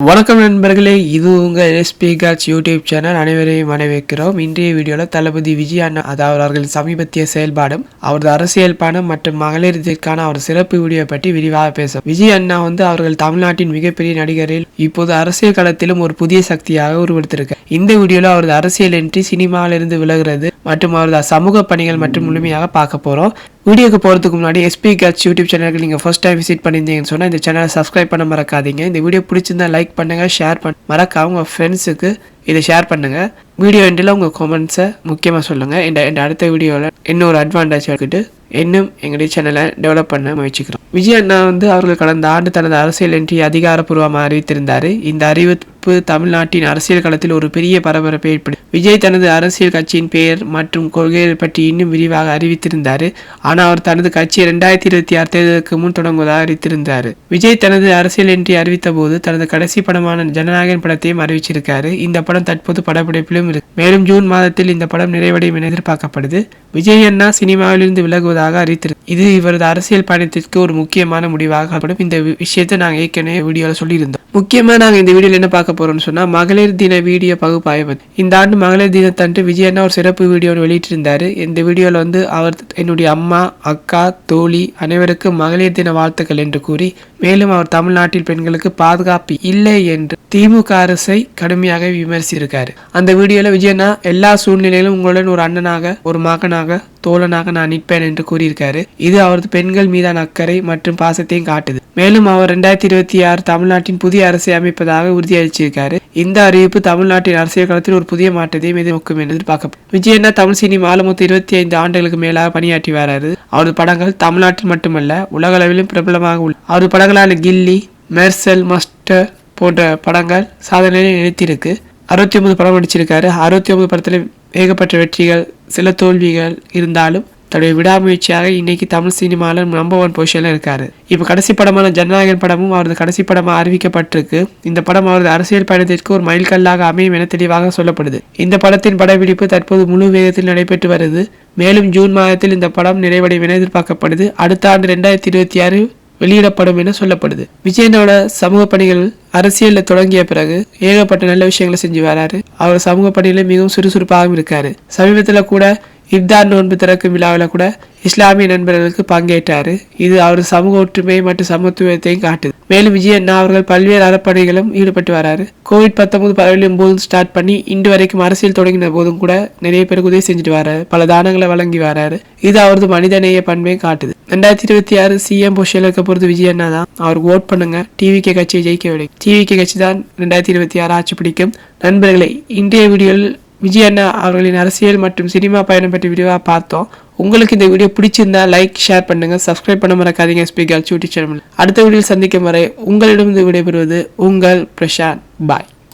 வணக்கம் நண்பர்களே, இது உங்கள் எஸ்பி காட்ஸ் யூடியூப் சேனல். அனைவரையும் வரவேற்கிறோம். இன்றைய வீடியோவில் தளபதி விஜய் அண்ணா அதாவது அவர்களின் சமீபத்திய செயல்பாடும் அவரது அரசியல் பயணம் மற்றும் மகளிருக்கான அவர் சிறப்பு வீடியோ பற்றி விரிவாக பேசும். விஜய் அண்ணா அவர்கள் தமிழ்நாட்டின் மிகப்பெரிய நடிகரில் இப்போது அரசியல் களத்திலும் ஒரு புதிய சக்தியாக உருவெடுத்திருக்கார். இந்த வீடியோவில் அவரது அரசியல் என்ட்ரி, சினிமாவிலிருந்து விலகிறது மற்றும் அவரது சமூக பணிகள் மற்றும் முழுமையாக பார்க்க போகிறோம். வீடியோக்கு போகிறதுக்கு முன்னாடி எஸ்பி காட்ஸ் யூடியூப் சேனலுக்கு நீங்கள் ஃபர்ஸ்ட் டைம் விசிட் பண்ணியிருந்தீங்கன்னு சொன்னால் இந்த சேனலை சப்ஸ்கிரைப் பண்ண மறக்காதீங்க. இந்த வீடியோ பிடிச்சிருந்தா லைக் பண்ணுங்கள், ஷேர் மறக்காம உங்கள் ஃப்ரெண்ட்ஸுக்கு இதை ஷேர் பண்ணுங்கள். வீடியோ எண்டில் உங்கள் கமெண்ட்ஸை முக்கியமாக சொல்லுங்கள். இந்த அடுத்த வீடியோவில் இன்னொரு அட்வான்டேஜ் எடுத்துகிட்டு இன்னும் எங்களுடைய சேனலை டெவலப் பண்ண முயற்சிக்கிறோம். விஜய் அண்ணா அவர்கள் கடந்த ஆண்டு தனது அரசியல் என்ட்ரி அதிகாரப்பூர்வமாக அறிவித்திருந்தார். இந்த அறிவிப்பு தமிழ்நாட்டின் அரசியல் களத்தில் ஒரு பெரிய பரபரப்பை ஏற்படும். விஜய் தனது அரசியல் கட்சியின் பெயர் மற்றும் கொள்கைகள் பற்றி இன்னும் விரிவாக அறிவித்திருந்தார். ஆனால் அவர் தனது கட்சியை 2026 தேர்தலுக்கு முன் தொடங்குவதாக அறிவித்திருந்தார். விஜய் தனது அரசியல் என்ட்ரி அறிவித்த போது தனது கடைசி படமான ஜனநாயகன் படத்தையும் அறிவிச்சிருக்காரு. இந்த படம் தற்போது படப்பிடிப்பிலும் இருக்கு. மேலும் ஜூன் மாதத்தில் இந்த படம் நிறைவடையும் என எதிர்பார்க்கப்படுது. விஜய் அண்ணா சினிமாவிலிருந்து விலகுவதாக அறிவித்திருக்கிறார். இது இவரது அரசியல் பயணத்திற்கு ஒரு முக்கியமான முடிவாக படும். இந்த விஷயத்தை நாங்கள் ஏற்கனவே வீடியோவில் சொல்லியிருந்தோம். முக்கியமாக நாங்கள் இந்த வீடியோவில் என்ன பார்க்க போறோம்னு சொன்னா மகளிர் தின வீடியோ பகுப்பாய்வு. இந்த ஆண்டு மகளிர் தினத்தன்று விஜய் அண்ணா ஒரு சிறப்பு வீடியோ வெளியிட்டிருந்தாரு. இந்த வீடியோவில் அவர் என்னுடைய அம்மா, அக்கா, தோழி அனைவருக்கும் மகளிர் தின வாழ்த்துக்கள் என்று கூறி, மேலும் அவர் தமிழ்நாட்டில் பெண்களுக்கு பாதுகாப்பு இல்லை என்று திமுக அரசை கடுமையாக விமர்சித்திருக்காரு. அந்த வீடியோல விஜய் அண்ணா எல்லா சூழ்நிலையிலும் உங்களுடன் ஒரு அண்ணனாக, ஒரு மகனாக, தோழனாக நான் நிற்பேன் என்று கூறியிருக்காரு. இது அவரது பெண்கள் மீதான அக்கறை மற்றும் பாசத்தையும் காட்டுது. மேலும் அவர் 2026 தமிழ்நாட்டின் புதிய அரசை அமைப்பதாக உறுதியளிச்சிருக்காரு. இந்த அறிவிப்பு தமிழ்நாட்டின் அரசியல் களத்தில் ஒரு புதிய மாற்றத்தையும் எதிர்நோக்கும் என்று எதிர்பார்க்கப்படும். விஜய் அண்ணா தமிழ் சினிமாவில் மொத்தம் 25 ஆண்டுகளுக்கு மேலாக பணியாற்றி வராரு. அவரது படங்கள் தமிழ்நாட்டில் மட்டுமல்ல உலக அளவிலும் பிரபலமாக உள்ளது. அவரது படங்களான கில்லி, மெர்சல், மாஸ்டர் போன்ற படங்கள் சாதனையை நினைத்திருக்கு. 69 படம் நடிச்சிருக்காரு. 69 படத்தில் ஏகப்பட்ட வெற்றிகள், சில தோல்விகள் இருந்தாலும் தன்னுடைய விடாமுயற்சியாக இன்னைக்கு தமிழ் சினிமாவில் நம்பர் 1 பொசிஷன்ல இருக்காரு. இப்ப கடைசி படமான ஜனநாயகன் படமும் அவரது கடைசி படமாக அறிவிக்கப்பட்டிருக்கு. இந்த படம் அவரது அரசியல் பயணத்திற்கு ஒரு மைல்கல்லாக அமையும் என தெளிவாக சொல்லப்படுது. இந்த படத்தின் படப்பிடிப்பு தற்போது முழு வேகத்தில் நடைபெற்று வருது. மேலும் ஜூன் மாதத்தில் இந்த படம் நிறைவடையும் என எதிர்பார்க்கப்படுது. அடுத்த ஆண்டு 2026 வெளியிடப்படும் என சொல்லப்படுது. விஜயனோட சமூக பணிகள் அரசியல்ல தொடங்கிய பிறகு ஏகப்பட்ட நல்ல விஷயங்களை செஞ்சு வராரு. அவர் சமூக பணியில மிகவும் சுறுசுறுப்பாகவும் இருக்காரு. சமீபத்துல கூட இப்தார் நோன்பு திறக்கும் விழாவில் கூட இஸ்லாமிய நண்பர்களுக்கு பங்கேற்றாரு. இது அவர் சமூக ஒற்றுமை மற்றும் சமத்துவத்தையும் காட்டுது. மேலும் விஜய் அண்ணா அவர்கள் பல்வேறு அறப்பணிகளும் ஈடுபட்டு வராரு. COVID-19 பரவலின் போதும் ஸ்டார்ட் பண்ணி இன்று வரைக்கும் அரசியல் தொடங்கின போதும் கூட நிறைய பேருக்கு உதவி செஞ்சுட்டு வராரு. பல தானங்களை வழங்கி வராரு. இது அவரது மனிதநேய பண்பையும் காட்டுது. 2026 சிஎம் பொசிஷன்ல இருக்க போறது விஜய் அண்ணா தான். அவருக்கு ஓட் பண்ணுங்க. டிவிகே கட்சியை ஜெயிக்க விடுங்க. டிவிகே கட்சி தான் 2026 ஆட்சி பிடிக்கும். நண்பர்களே, இன்றைய வீடியோவில் விஜய் அண்ணா அவர்களின் அரசியல் மற்றும் சினிமா பயணம் பற்றி விரிவாக பார்த்தோம். உங்களுக்கு இந்த வீடியோ பிடிச்சிருந்தா லைக், ஷேர் பண்ணுங்க, சப்ஸ்கிரைப் பண்ண மறக்காதீங்க. SP Gods YouTube channel. அடுத்த வீடியோவில் சந்திக்கும் வரை உங்களிடம் விடைபெறுவது உங்கள் பிரசாந்த். பாய்.